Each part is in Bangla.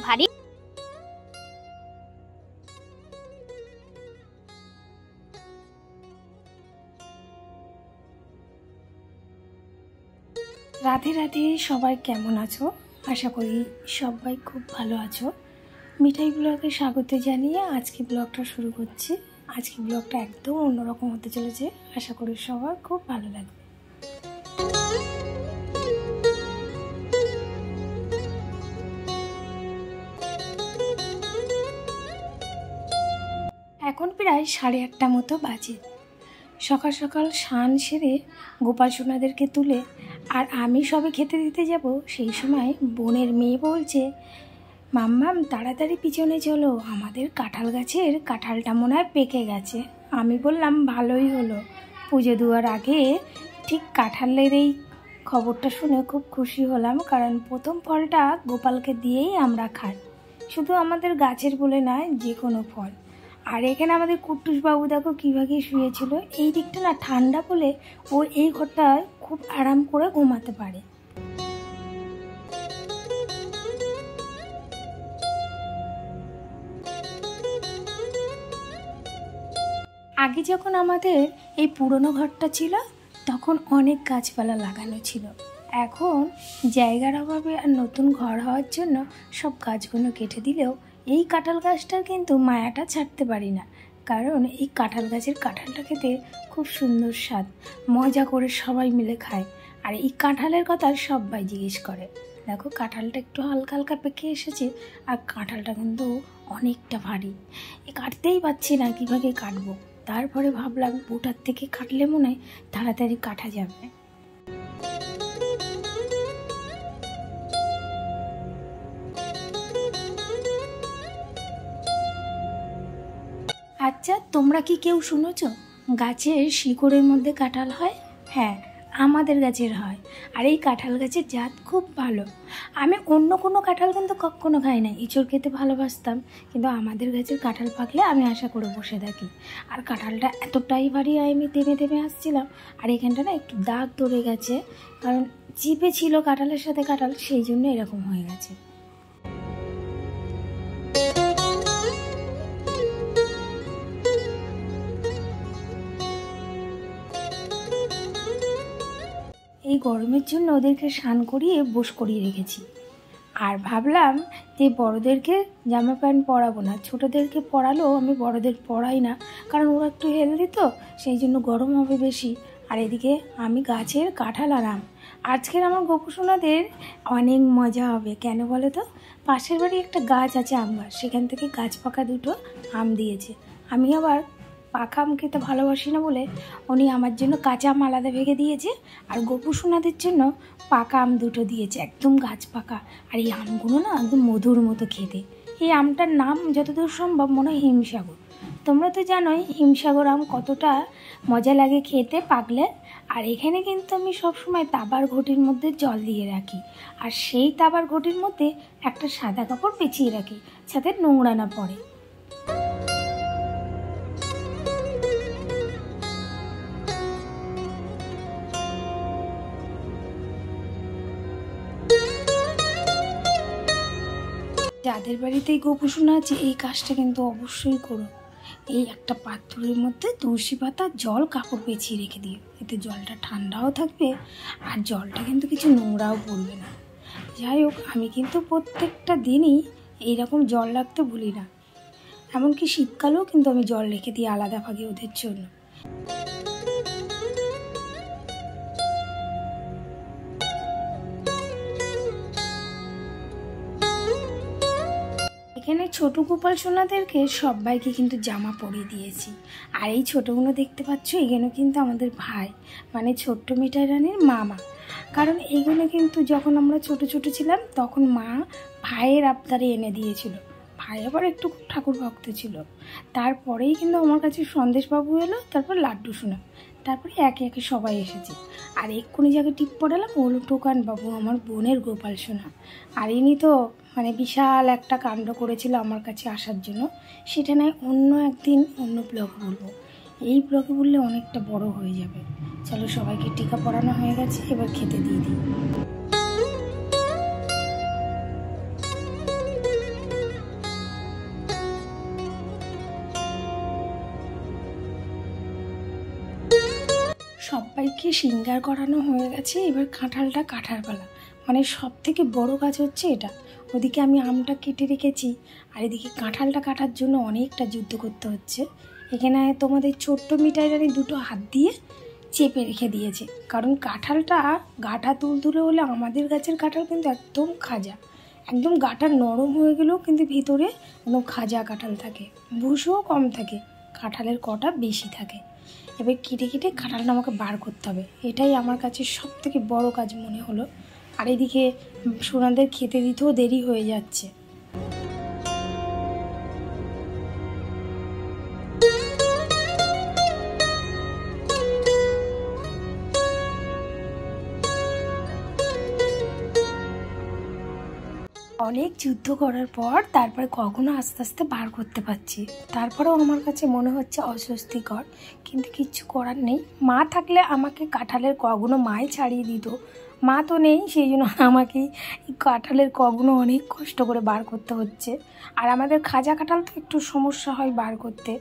ভারী। রাধে রাধে, সবাই কেমন আছো? আশা করি সবাই খুব ভালো আছো। মিঠাই ব্লগে স্বাগত জানিয়ে আজকে ব্লগটা শুরু করছি। আজকে ব্লগটা একদম অন্যরকম হতে চলেছে, আশা করি সবার খুব ভালো লাগবে। এখন প্রায় 8:30 মতো বাজে। সকাল সকাল স্নান সেরে গোপাল সোনাদেরকে তুলে আর আমি সবে খেতে দিতে যাব, সেই সময় বোনের মেয়ে বলছে, মাম্মাম তাড়াতাড়ি পিছনে চলো, আমাদের কাঁঠাল গাছের কাঁঠালটা মনে হয় পেকে গেছে। আমি বললাম ভালোই হলো, পুজো দেওয়ার আগে ঠিক কাঁঠালের এই খবরটা শুনে খুব খুশি হলাম, কারণ প্রথম ফলটা গোপালকে দিয়েই আমরা খাই, শুধু আমাদের গাছের বলে নয়, যে কোনো ফল। আর এখানে আমাদের কুট্টুসবাবু দেখো কীভাবে শুয়েছিল, এই দিকটা না ঠান্ডা বলে ও এই ঘরটায় খুব আরাম করে ঘুমাতে পারে। আগে যখন আমাদের এই পুরনো ঘরটা ছিল তখন অনেক গাছপালা লাগানো ছিল, এখন জায়গার অভাবে আর নতুন ঘর হওয়ার জন্য সব গাছগুলো কেটে দিলেও এই কাঁঠাল গাছটার কিন্তু মায়াটা ছাড়তে পারি না, কারণ এই কাঁঠাল গাছের কাঁঠালটা খেতে খুব সুন্দর স্বাদ, মজা করে সবাই মিলে খায়। আর এই কাঁঠালের কথা সবাই জিজ্ঞেস করে। দেখো কাঁঠালটা একটু হালকা হালকা পেকে এসেছে, আর কাঁঠালটা কিন্তু অনেকটা ভারী, কাটতেই পারছি না কীভাবে কাটবো। তারপরে ভাবলাম ওটার থেকে কাটলে মনে হয় তাড়াতাড়ি কাটা যাবে। আচ্ছা, তোমরা কি কেউ শুনেছ গাছের শিকড়ের মধ্যে কাঁঠাল হয়? হ্যাঁ, আমাদের গাছের হয়। আর এই কাঁঠাল গাছের জাত খুব ভালো। আমি অন্য কোনো কাঁঠাল কিন্তু কখনো খাই না, ইঁচড় খেতে ভালোবাসতাম, কিন্তু আমাদের গাছের কাঁঠাল পাকলে আমি আশা করে বসে থাকি। আর কাঁঠালটা এতটাই ভারী হয়, আমি থেমে থেমে আসছিলাম, আর এখানটা না একটু দাগ ধরে গেছে, কারণ চিপে ছিল কাঁঠালের সাথে কাঁঠাল, সেই জন্য এরকম হয়ে গেছে। এই গরমের জন্য ওদেরকে স্নান করিয়ে বোস করিয়ে রেখেছি, আর ভাবলাম যে বড়োদেরকে জামা প্যান্ট পরাবো না, ছোটোদেরকে পরালেও আমি বড়োদের পরাই না, কারণ ওরা একটু হেলদি তো, সেই জন্য গরম হবে বেশি। আর এদিকে আমি গাছের কাঁঠাল আর আম, আজকের আমার গোপুসোনাদের অনেক মজা হবে। কেন বলো তো, পাশের বাড়ি একটা গাছ আছে আম গাছ, সেখান থেকে গাছ পাকা 2টো আম দিয়েছে। আমি আবার পাকা আম খেতে ভালোবাসি না বলে উনি আমার জন্য কাঁচা আম আলাদা ভেঙে দিয়েছে, আর গোপুসোনাদের জন্য পাকা আম 2টো দিয়েছে, একদম গাছ পাকা। আর এই আমগুলো না একদম মধুর মতো খেতে। এই আমটার নাম যতদূর সম্ভব মনে হয় হিমসাগর। তোমরা তো জানোই হিমসাগর আম কতটা মজা লাগে খেতে পাকলে। আর এখানে কিন্তু আমি সবসময় তাবার ঘটির মধ্যে জল দিয়ে রাখি, আর সেই তাবার ঘটির মধ্যে একটা সাদা কাপড় পেঁচিয়ে রাখি, যাতে নোংরা না পড়ে। যাদের বাড়িতেই গোপুসোনা আছে এই কাজটা কিন্তু অবশ্যই করো। এই একটা পাত্রের মধ্যে তুলসী পাতা, জল, কাপড় পেঁচিয়ে রেখে দিও, এতে জলটা ঠান্ডাও থাকবে আর জলটা কিন্তু কিছু নোংরাও পড়বে না। যাই হোক, আমি কিন্তু প্রত্যেকটা দিনই এইরকম জল রাখতে ভুলি না, এমনকি শীতকালেও কিন্তু আমি জল রেখে দিই আলাদা ভাগে ওদের জন্য। এখানে ছোটো গোপাল সোনাদেরকে সবাইকে কিন্তু জামা পরিয়ে দিয়েছি। আর এই ছোটোগুলো দেখতে পাচ্ছ, এগুলো কিন্তু আমাদের ভাই, মানে ছোট্ট মিঠাই রানীর মামা। কারণ এইগুলো কিন্তু যখন আমরা ছোট ছোট ছিলাম তখন মা ভাইয়ের আবদারে এনে দিয়েছিল। ভাই আবার একটু ঠাকুর ভক্ত ছিল। তারপরেই কিন্তু আমার কাছে সন্দেশবাবু এলো, তারপর লাড্ডু সোনা, তারপরে একে একে সবাই এসেছে। আর এক্ষুনি যাকে টিপ পড়ালাম ওলো টোকান বাবু, আমার বোনের গোপাল সোনা। আর ইনি তো মানে বিশাল একটা কাণ্ড করেছিল আমার কাছে আসার জন্য, সেটা নয় অন্য একদিন অন্য ব্লগে বলবো, এই ব্লগে বললে অনেকটা বড় হয়ে যাবে। চলো সবাইকে টিকা পরানো হয়ে গেছে, এবার খেতে দিয়ে দিই। সবাইকে সিঙ্গার করানো হয়ে গেছে, এবার কাঁঠালটা কাটার পালা। মানে সব থেকে বড় কাজ হচ্ছে এটা। ওদিকে আমি আমটা কেটে রেখেছি, আর এদিকে কাঁঠালটা কাটার জন্য অনেকটা যুদ্ধ করতে হচ্ছে। এখানে তোমাদের ছোট্ট মিঠাই রানী দুটো হাত দিয়ে চেপে রেখে দিয়েছে, কারণ কাঁঠালটা গাঁঠা তুলতুলে হলে আমাদের গাছের কাঁঠাল কিন্তু একদম খাজা, একদম গাঁটা নরম হয়ে গেলেও কিন্তু ভিতরে একদম খাজা কাঁঠাল থাকে, ভুষও কম থাকে, কাঁঠালের কটা বেশি থাকে। এবার কেটে কেটে কাঁঠালটা আমাকে বার করতে হবে, এটাই আমার কাছে সব থেকে বড়ো কাজ মনে হলো। আর এদিকে সোনাদের খেতে দিতেও দেরি হয়ে যাচ্ছে। অনেক যুদ্ধ করার পর তারপরে কখনো আস্তে আস্তে বার করতে পারছি, তারপরেও আমার কাছে মনে হচ্ছে অস্বস্তিকর, কিন্তু কিচ্ছু করার নেই। মা থাকলে আমাকে কাঁঠালের কগুলো মাই ছাড়িয়ে দিত, মা তো নেই, সেই জন্য আমাকে কাঁঠালের কগুলো অনেক কষ্ট করে বার করতে হচ্ছে। আর আমাদের খাজা কাঁঠাল তো একটু সমস্যা হয় বার করতে।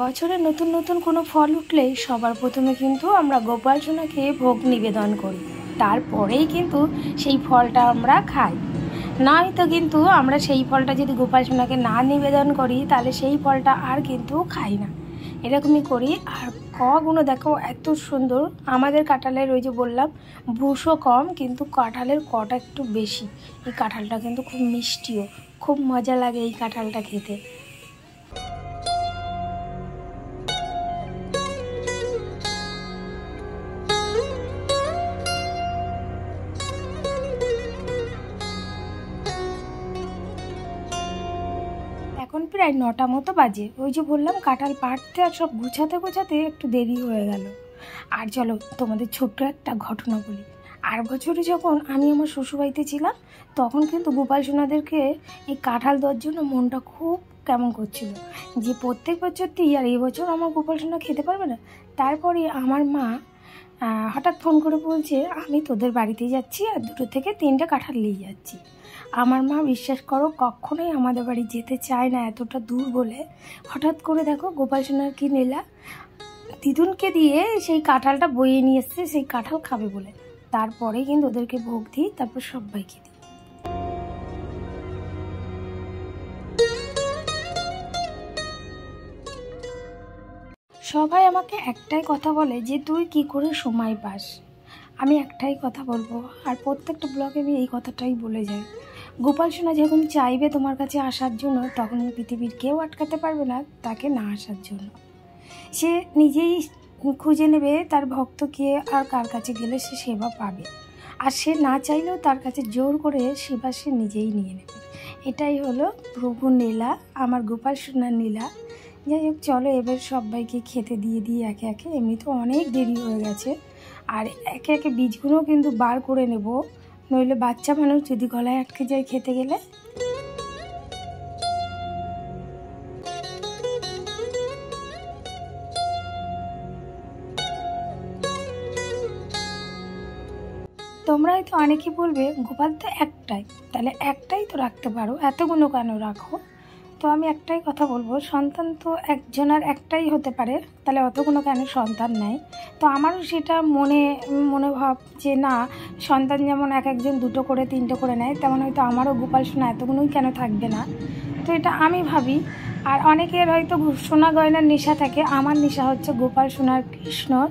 বছরে নতুন নতুন কোনো ফল উঠলেই সবার প্রথমে কিন্তু আমরা গোপাল সোনাকে ভোগ নিবেদন করি, তারপরেই কিন্তু সেই ফলটা আমরা খাই। নয়তো কিন্তু আমরা সেই ফলটা যদি গোপাল সোনাকে না নিবেদন করি তাহলে সেই ফলটা আর কিন্তু খাই না, এরকমই করি। আর কগুলো দেখো এত সুন্দর, আমাদের কাঁঠালের ওই যে বললাম ভুষও কম, কিন্তু কাঁঠালের কটা একটু বেশি। এই কাঁঠালটা কিন্তু খুব মিষ্টিও, খুব মজা লাগে এই কাঁঠালটা খেতে। এখন প্রায় 9টা মতো বাজে, ওই যে বললাম কাঁঠাল পাড়তে আর সব গুছাতে গোছাতে একটু দেরি হয়ে গেল। আর চলো তোমাদের ছোট্ট একটা ঘটনা বলি। আর বছরে যখন আমি আমার শ্বশুরবাড়িতে ছিলাম তখন কিন্তু গোপাল সোনাদেরকে এই কাঁঠাল দেওয়ার জন্য মনটা খুব কেমন করছিল, যে প্রত্যেক বছর দিই আর এই বছর আমার গোপাল সোনা খেতে পারবে না। তারপরে আমার মা হঠাৎ ফোন করে বলছে আমি তোদের বাড়িতেই যাচ্ছি আর 2 থেকে 3টে কাঁঠাল নিয়ে যাচ্ছি। আমার মা বিশ্বাস করো কখনোই আমাদের বাড়ি যেতে চায় না এতটা দূর বলে, হঠাৎ করে দেখো গোপাল সোনার কি নেলা, দিদুনকে দিয়ে সেই কাঁঠালটা বইয়ে নিয়ে এসছে সেই কাঁঠাল খাবে বলে। তারপরে কিন্তু ওদেরকে ভোগ দিই, তারপর সবাইকে দিই। সবাই আমাকে একটাই কথা বলে যে তুই কি করে সময় পাস। আমি একটাই কথা বলবো, আর প্রত্যেকটা ব্লগে আমি এই কথাটাই বলে যাই, গোপাল সোনা যখন চাইবে তোমার কাছে আসার জন্য তখন পৃথিবীর কেউ আটকাতে পারবে না তাকে না আসার জন্য। সে নিজেই খুঁজে নেবে তার ভক্তকে আর কার কাছে গেলে সে সেবা পাবে, আর সে না চাইলেও তার কাছে জোর করে সেবা সে নিজেই নিয়ে নেবে। এটাই হলো প্রভুর লীলা, আমার গোপাল সোনার লীলা। যাই হোক চলো এবার সবাইকে খেতে দিয়ে দিই একে একে, এমনি তো অনেক দেরি হয়ে গেছে। আর একে একে বীজগুলোও কিন্তু বার করে নেব, নইলে বাচ্চা মানুষ যদি গলায় আটকে যায় খেতে গেলে। তোমরা হয়তো অনেকে বলবে গোপাল তো একটাই, তাহলে একটাই তো রাখতে পারো, এতগুলো কেন রাখো? তো আমি একটাই কথা বলবো, সন্তান তো একজনের একটাই হতে পারে, তাহলে অতগুলো কেন সন্তান নেয়? তো আমারও সেটা মনোভাব যে না, সন্তান যেমন এক একজন 2টো করে 3টে করে নেয়, তেমন হয়তো আমারও গোপাল সোনা এতগুলোই কেন থাকবে না, তো এটা আমি ভাবি। আর অনেকের হয়তো সোনা গয়নার নেশা থাকে, আমার নেশা হচ্ছে গোপাল সোনার কৃষ্ণর।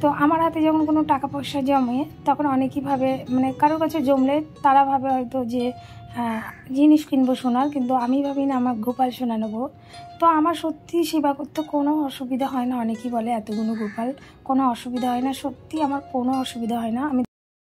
তো আমার হাতে যখন কোনো টাকা পয়সা জমে তখন অনেকেই ভাবে, মানে কারোর কাছে জমলে তারা ভাবে হয়তো যে জিনিস কিনবো সোনার, কিন্তু আমি ভাবি না আমার গোপাল সোনা নেবো। তো আমার সত্যি সেবা করতে কোনো অসুবিধা হয় না। অনেকেই বলে এতগুলো গোপাল কোনো অসুবিধা হয় না, সত্যি আমার কোনো অসুবিধা হয় না। আমি